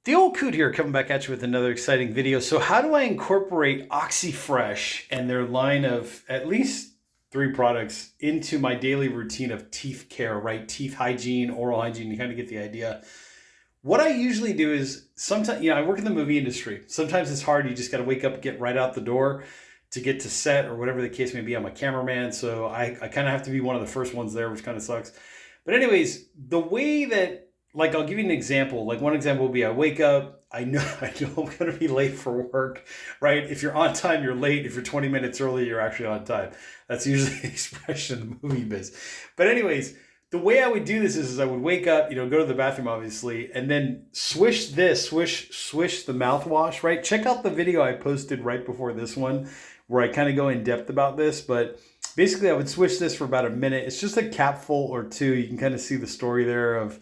The old Coot here, coming back at you with another exciting video. So how do I incorporate Oxyfresh and their line of at least 3 products into my daily routine of teeth care, right? Teeth hygiene, oral hygiene, you kind of get the idea. What I usually do is sometimes, I work in the movie industry. Sometimes it's hard. You just got to wake up, get right out the door to get to set or whatever the case may be. I'm a cameraman, so I kind of have to be one of the first ones there, which kind of sucks. But anyways, the way that, like, I'll give you an example. Like, one example would be I wake up, I know I'm going to be late for work, right? If you're on time, you're late. If you're 20 minutes early, you're actually on time. That's usually the expression in the movie biz. But anyways, the way I would do this is I would wake up, go to the bathroom, obviously, and then swish the mouthwash, right? Check out the video I posted right before this one where I kind of go in depth about this. But basically, I would swish this for about a minute. It's just a capful or two. You can kind of see the story there of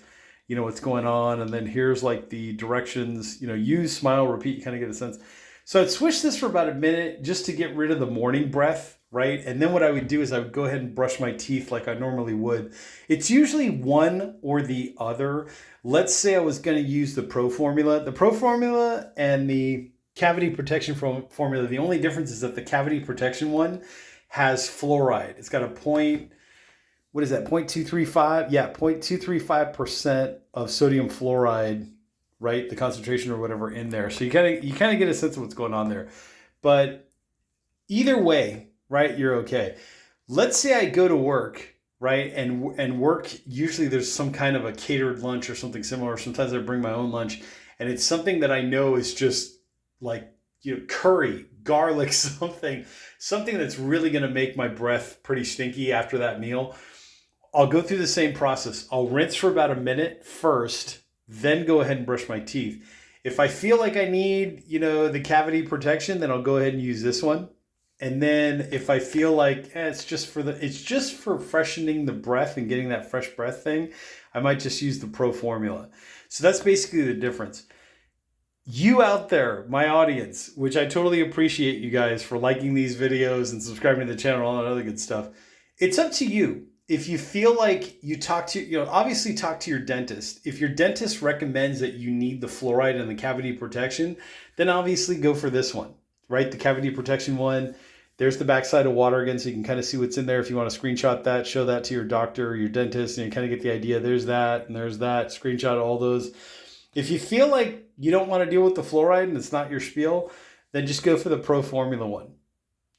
what's going on. And then here's like the directions, use, smile, repeat, you kind of get a sense. So I'd swish this for about a minute just to get rid of the morning breath, right? And then what I would do is I would go ahead and brush my teeth like I normally would. It's usually one or the other. Let's say I was going to use the Pro Formula. The Pro Formula and the Cavity Protection Formula, the only difference is that the Cavity Protection one has fluoride. It's got a point, what is that, 0.235? Yeah, 0.235% of sodium fluoride, right? The concentration or whatever in there. So you kind of get a sense of what's going on there. But either way, right, you're okay. Let's say I go to work, right? And work, usually there's some kind of a catered lunch or something similar. Sometimes I bring my own lunch, and it's something that I know is just like, curry, garlic, something that's really going to make my breath pretty stinky after that meal. I'll go through the same process. I'll rinse for about a minute first, then go ahead and brush my teeth. If I feel like I need, the cavity protection, then I'll go ahead and use this one. And then if I feel like it's just for freshening the breath and getting that fresh breath thing, I might just use the Pro Formula. So that's basically the difference. You out there, my audience, which I totally appreciate you guys for liking these videos and subscribing to the channel and all that other good stuff. It's up to you. If you feel like you obviously talk to your dentist. If your dentist recommends that you need the fluoride and the cavity protection, then obviously go for this one, right? The cavity protection one. There's the backside of water again, so you can kind of see what's in there. If you want to screenshot that, show that to your doctor or your dentist, and you kind of get the idea. There's that, and there's that. Screenshot all those. If you feel like you don't want to deal with the fluoride and it's not your spiel, then just go for the Pro Formula one.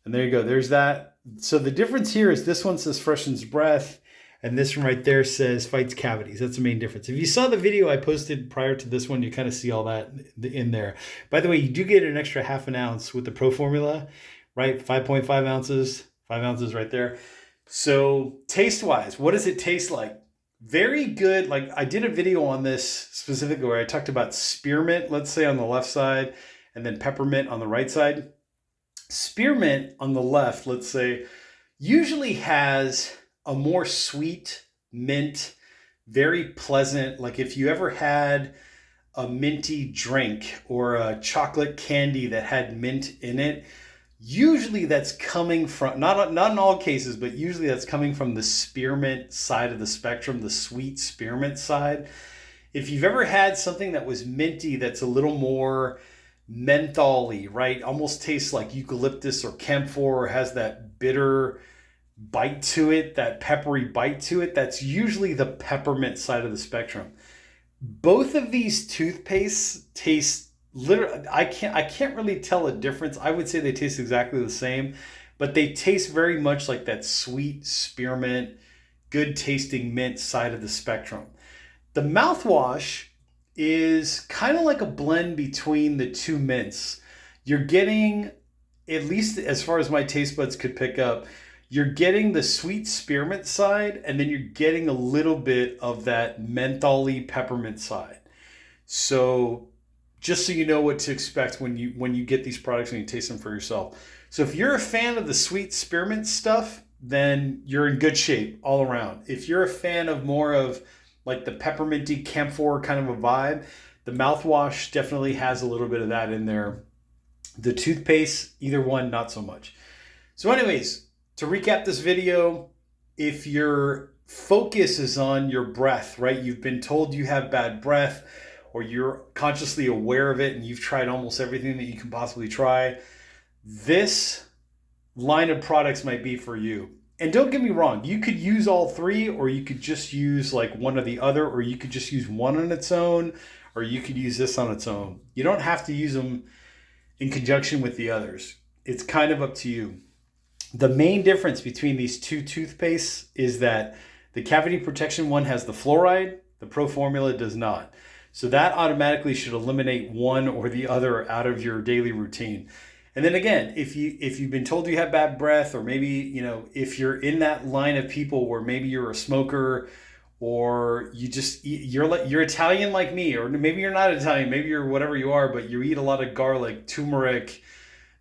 And there you go. There's that. So the difference here is this one says freshens breath, and this one right there says fights cavities. That's the main difference. If you saw the video I posted prior to this one, you kind of see all that in there. By the way, you do get an extra half an ounce with the Pro Formula, right? 5.5 ounces, 5 ounces right there. So taste-wise, what does it taste like? Very good. Like, I did a video on this specifically where I talked about spearmint, let's say on the left side, and then peppermint on the right side. Spearmint on the left, let's say, usually has a more sweet mint, very pleasant. Like if you ever had a minty drink or a chocolate candy that had mint in it, usually that's coming from, not in all cases, but usually that's coming from the spearmint side of the spectrum, the sweet spearmint side. If you've ever had something that was minty that's a little more mentholy, right? Almost tastes like eucalyptus or camphor, or has that bitter bite to it, that peppery bite to it. That's usually the peppermint side of the spectrum. Both of these toothpastes taste literally, I can't really tell a difference. I would say they taste exactly the same, but they taste very much like that sweet spearmint, good tasting mint side of the spectrum. The mouthwash is kind of like a blend between the two mints. You're getting, at least as far as my taste buds could pick up, you're getting the sweet spearmint side, and then you're getting a little bit of that mentholy peppermint side. So just so you know what to expect when you get these products and you taste them for yourself. So if you're a fan of the sweet spearmint stuff, then you're in good shape all around. If you're a fan of more of like the pepperminty camphor kind of a vibe, the mouthwash definitely has a little bit of that in there. The toothpaste, either one, not so much. So anyways, to recap this video, if your focus is on your breath, right? You've been told you have bad breath, or you're consciously aware of it and you've tried almost everything that you can possibly try, this line of products might be for you. And don't get me wrong, you could use all three, or you could just use like one or the other, or you could just use one on its own, or you could use this on its own. You don't have to use them in conjunction with the others. It's kind of up to you. The main difference between these two toothpastes is that the cavity protection one has the fluoride, the Pro Formula does not. So that automatically should eliminate one or the other out of your daily routine. And then again, if you've been told you have bad breath, or maybe, if you're in that line of people where maybe you're a smoker, or you're Italian like me, or maybe you're not Italian, maybe you're whatever you are, but you eat a lot of garlic, turmeric,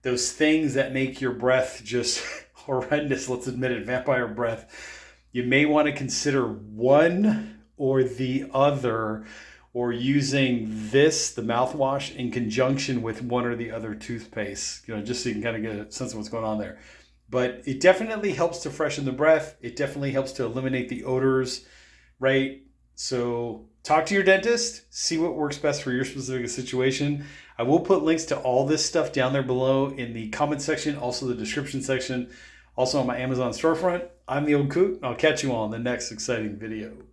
those things that make your breath just horrendous, let's admit it, vampire breath, you may want to consider one or the other, or using this, the mouthwash, in conjunction with one or the other toothpaste, just so you can kind of get a sense of what's going on there. But it definitely helps to freshen the breath. It definitely helps to eliminate the odors, right? So talk to your dentist, see what works best for your specific situation. I will put links to all this stuff down there below in the comment section, also the description section, also on my Amazon storefront. I'm the Old Coot, and I'll catch you all in the next exciting video.